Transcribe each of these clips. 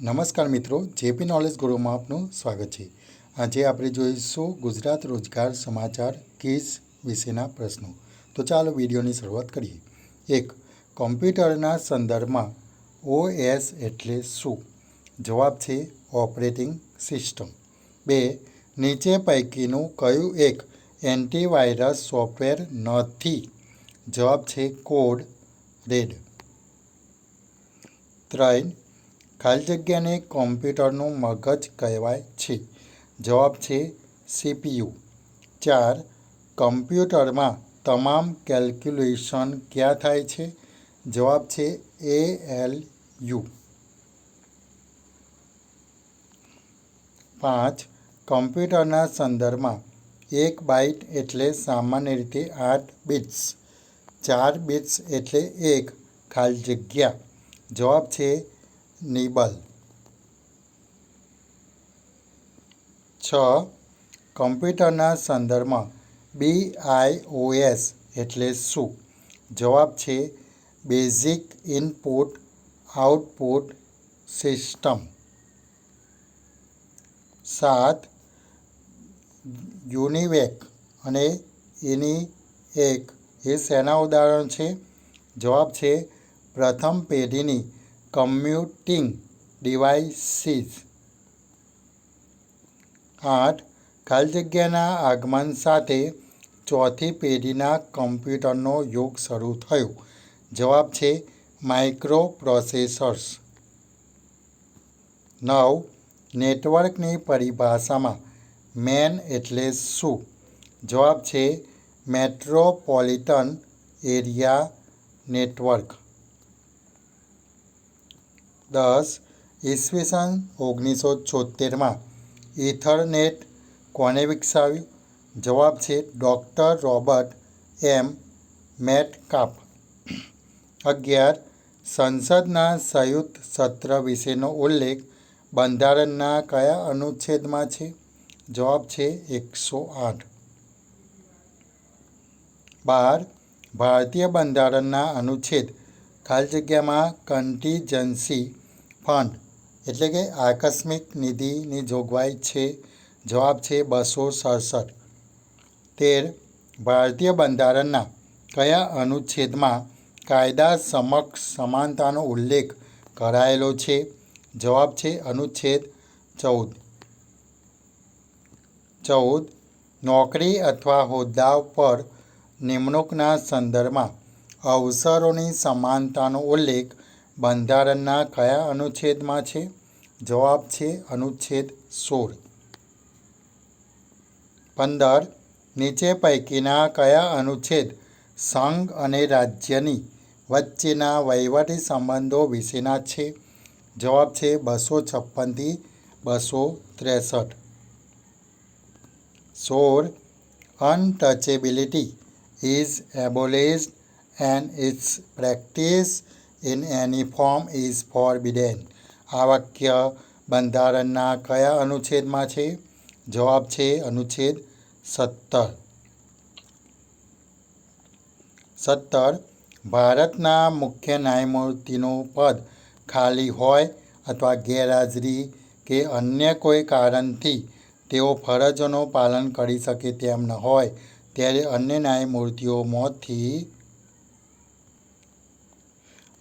નમસ્કાર મિત્રો, JP knowledge ગુરુમાં આપનું સ્વાગત છે। આજે આપણે જોઈશું ગુજરાત રોજગાર સમાચાર ક્વિઝ વિશેના પ્રશ્નો। તો ચાલો વિડીયોની શરૂઆત કરીએ। 1. કોમ્પ્યુટરના સંદર્ભમાં ઓએસ એટલે શું? જવાબ છે ઓપરેટિંગ સિસ્ટમ। 2. નીચે પૈકીનું કયું એક એન્ટીવાયરસ સોફ્ટવેર નથી? જવાબ છે કોડ રેડ। 3. ખાલી જગ્યાને કોમ્પ્યુટરનું મગજ કહેવાય છે? જવાબ છે સીપીયુ। 4. કમ્પ્યુટરમાં તમામ કેલ્ક્યુલેશન ક્યાં થાય છે? જવાબ છે એએલયુ। 5. કમ્પ્યુટરના સંદર્ભમાં 1 બાઇટ એટલે સામાન્ય રીતે 8 બિટ્સ। 4 બિટ્સ એટલે 1 ખાલી જગ્યા। જવાબ છે નિબલ। 6. કમ્પ્યુટરના સંદર્ભમાં બીઆઈઓએસ એટલે શું? જવાબ છે બેઝિક ઇનપુટ આઉટપુટ સિસ્ટમ। 7. યુનિવેક અને એનીએક એ શેના ઉદાહરણ છે? જવાબ છે પ્રથમ પેઢીની કમ્પ્યુટિંગ ડિવાઇસીસ। 8. ખાલી જગ્યાના આગમન સાથે ચોથી પેઢીના કમ્પ્યુટરનો યુગ શરૂ થયો। જવાબ છે માઇક્રોપ્રોસેસર્સ। 9. નેટવર્કની પરિભાષામાં મેન એટલે શું? જવાબ છે મેટ્રોપોલિટન એરિયા નેટવર્ક। 10. ઈસવીસન 1976માં ઇથરનેટ કોણે વિકસાવ્યું? જવાબ છે ડૉક્ટર રોબર્ટ એમ મેટકાફ। 11. સંસદના સંયુક્ત સત્ર વિશેનો ઉલ્લેખ બંધારણના કયા અનુચ્છેદમાં છે? જવાબ છે 108। 12. ભારતીય બંધારણના અનુચ્છેદ ખાલી જગ્યામાં કન્ટીજન્સી ફંડ એટલે કે આકસ્મિક નિધિની જોગવાઈ છે? જવાબ છે 267। 13. ભારતીય બંધારણના કયા અનુચ્છેદમાં કાયદા સમક્ષ સમાનતાનો ઉલ્લેખ કરાયેલો છે? જવાબ છે અનુચ્છેદ 14। 14. નોકરી અથવા હોદ્દા પર નિમણૂકના સંદર્ભમાં અવસરોની સમાનતાનો ઉલ્લેખ બંધારણના કયા અનુચ્છેદમાં છે? જવાબ છે અનુચ્છેદ 16। 15. નીચે પૈકીના કયા અનુચ્છેદ સંઘ અને રાજ્યની વચ્ચેના વહીવટી સંબંધો વિશેના છે? જવાબ છે 256 થી 263। 16. Untouchability is abolished and its practice in any form is forbidden. આ વાક્ય બંધારણના કયા અનુચ્છેદમાં છે? જવાબ છે અનુચ્છેદ 17। 17. ભારતના મુખ્ય ન્યાયમૂર્તિનું પદ ખાલી હોય અથવા ગેરહાજરી કે અન્ય કોઈ કારણથી તેઓ ફરજોનું પાલન કરી શકે તેમ ન હોય ત્યારે અન્ય ન્યાયમૂર્તિઓ મોતથી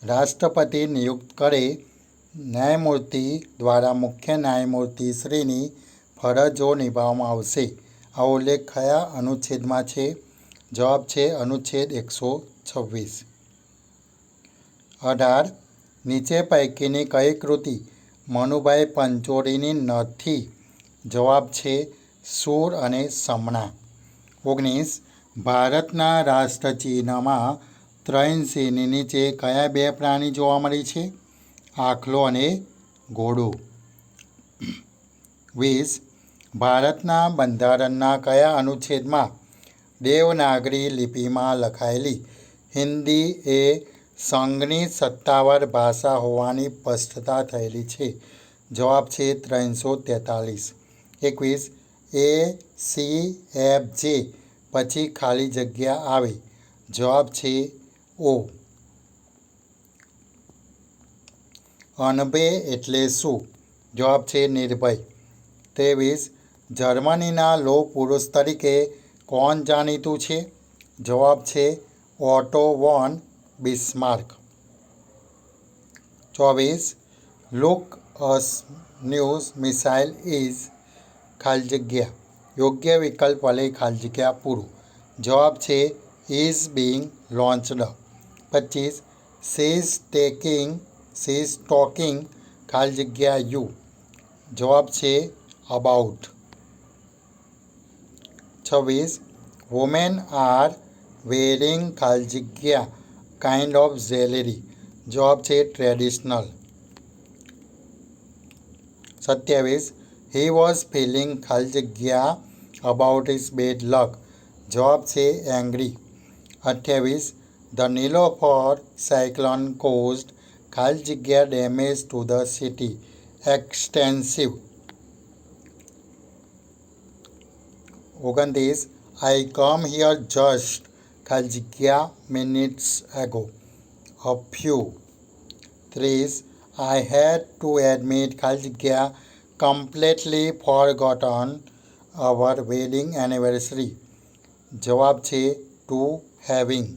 રાષ્ટ્રપતિ નિયુક્ત કરે ન્યાયમૂર્તિ દ્વારા મુખ્ય ન્યાયમૂર્તિશ્રીની ફરજો નિભાવવામાં આવશે। આ ઉલ્લેખ કયા અનુચ્છેદમાં છે? જવાબ છે અનુચ્છેદ 126। 18. નીચે પૈકીની કઈ કૃતિ મનુભાઈ પંચોળીની નથી? જવાબ છે શૂર અને સમણા। 19. ભારતના રાષ્ટ્રચિહ્નમાં 3 સિંહની નીચે કયા 2 પ્રાણી જોવા મળે છે? આખલો અને ઘોડો। 20. ભારતના બંધારણના કયા અનુચ્છેદમાં દેવનાગરી લિપિમાં લખાયેલી હિન્દી એ સંઘની સત્તાવાર ભાષા હોવાની સ્પષ્ટતા થયેલી છે? જવાબ છે 343। 21. ACFJ પછી ખાલી જગ્યા આવે? જવાબ છે ઓ। અનભે એટલે શું? જવાબ છે નિર્ભય. 23. જર્મનીના લોહ પુરુષ તરીકે કોણ જાણીતું છે? જવાબ છે Otto von Bismarck. 24. Look us news missile is ખાલી જગ્યા. યોગ્ય વિકલ્પ વડે ખાલી જગ્યા પૂરું. જવાબ છે is being launched. 25. She is talking ખાલી જગ્યા યુ. જવાબ છે અબાઉટ. 26. વુમેન આર વેરિંગ ખાલી જગ્યા કાઇન્ડ ઓફ જ્વેલરી. જવાબ છે ટ્રેડિશનલ. 27. હી વોઝ ફિલિંગ ખાલી જગ્યા અબાઉટ હિઝ બેડ લક. જવાબ છે angry. 28. The Nilofar cyclone caused ખાલી જગ્યા damage to the city extensive. 29. I come here just ખાલી જગ્યા minutes ago a few. 30. I had to admit ખાલી જગ્યા completely forgotten our wedding anniversary. જવાબ છે to having.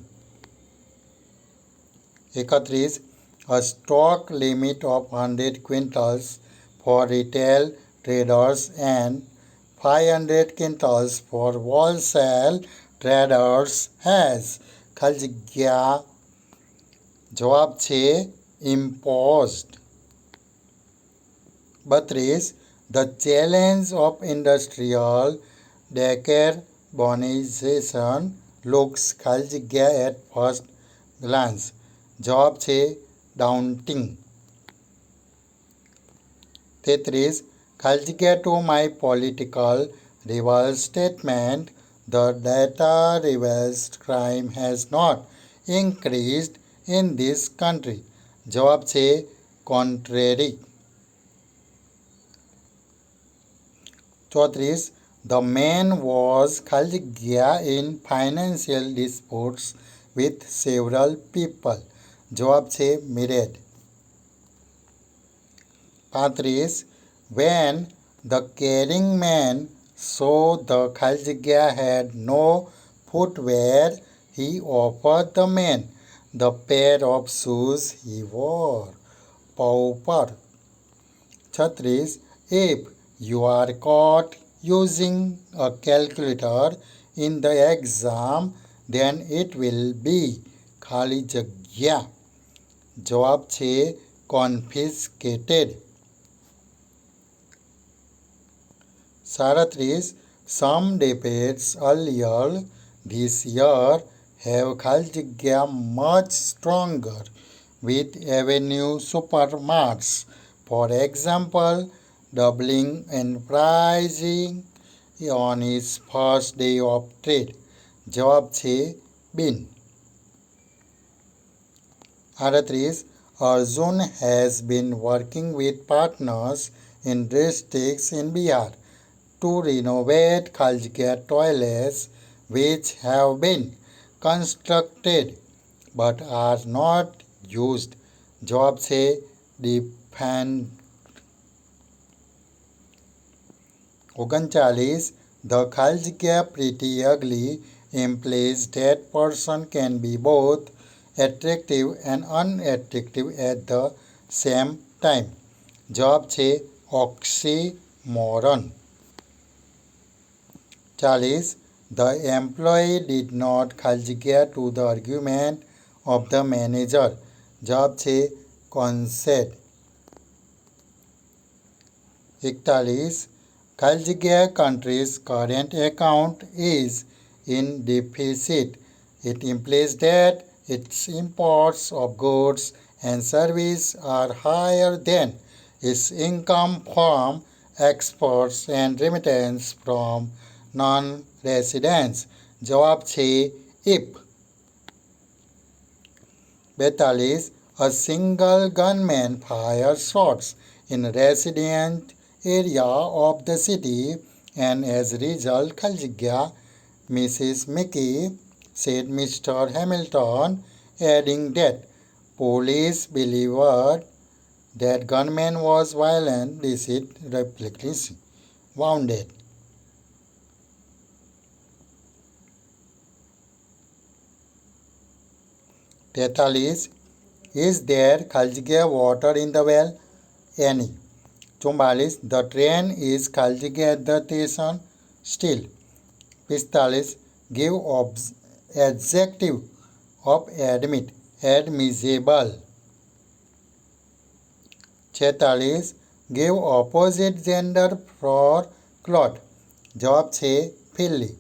31. A stock limit of 100 quintals for retail traders and 500 quintals for wholesale traders has ખાલી જગ્યા. જવાબ છે imposed. 32. The challenge of industrial ડેકેર્બોનાઇઝેશન looks ખાલી જગ્યા એટ ફર્સ્ટ ગ્લાન્સ. જવાબ છે ડાઉન્ટિંગ. 33. ખાલી જગ્યા to my political rival statement the data reveals crime has not increased in this country. જવાબ છે કોન્ટ્રેરી. 34. ધ મેન વોઝ ખાલી જગ્યા in financial disputes with several people. જવાબ છે mired. 35. When the caring man saw the ખાલી જગ્યા had no footwear he offered the man the pair of shoes he wore. Pauper. 36. If you are caught using a calculator in the exam, then it will be ખાલી જગ્યા. જવાબ છે confiscated. 37. Some debates earlier this year have ખાલી જગ્યા much stronger with Avenue Supermarts. For example, doubling in pricing on its first day of trade. જવાબ છે બિન. 38. Arjun has been working with partners in districts in Bihar to renovate ખાલી જગ્યા toilets which have been constructed but are not used. જવાબ છે defend. 39. The ખાલી જગ્યા pretty ugly implies that person can be both attractive and unattractive at the same time. જવાબ છે oxymoron. 40. The employee did not ખાલી જગ્યા to the argument of the manager. જવાબ છે concede. 41. ખાલી જગ્યા country's current account is in deficit. It implies that its imports of goods and services are higher than its income from exports and remittance from non-residents. જવાબ છે if. 42. A single gunman fires shots in resident area of the city and as a result ખાલી જગ્યા Mrs. Mickey said Mr. Hamilton, adding that police believed That gunman was violent, deceit, reckless, wounded. 43. Is there Khaljiga water in the well? Any. 44. The train is Khaljiga at the station? Still. 45. Give adjective of admit. Admissible. 46. Give opposite gender for cloth. જવાબ છે ફિલ્લી.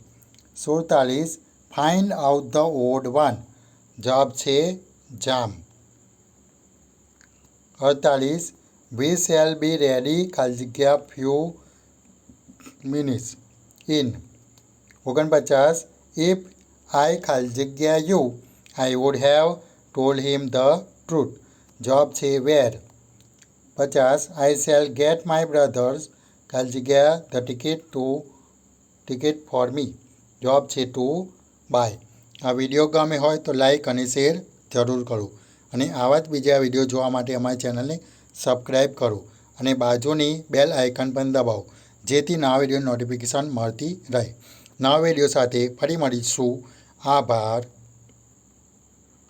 47. Find out the odd one. જવાબ છે જામ. 48. We shall be ready ખાલી few minutes in. 49. If I ખાલી you, I would have told him the truth. જવાબ છે where. 50. I shall get my brothers ખાલી the ticket for me. જવાબ છે to buy. આ વિડીયો ગમે હોય તો લાઈક અને શેર જરૂર કરો અને આવા જ બીજા વિડીયો જોવા માટે અમારી ચેનલને સબસ્ક્રાઈબ કરો અને બાજુની બેલ આઇકન પણ દબાવો જેથી નવા વિડીયોની નોટિફિકેશન મળતી રહે. નવા વિડીયો સાથે ફરી મળીશું. આભાર.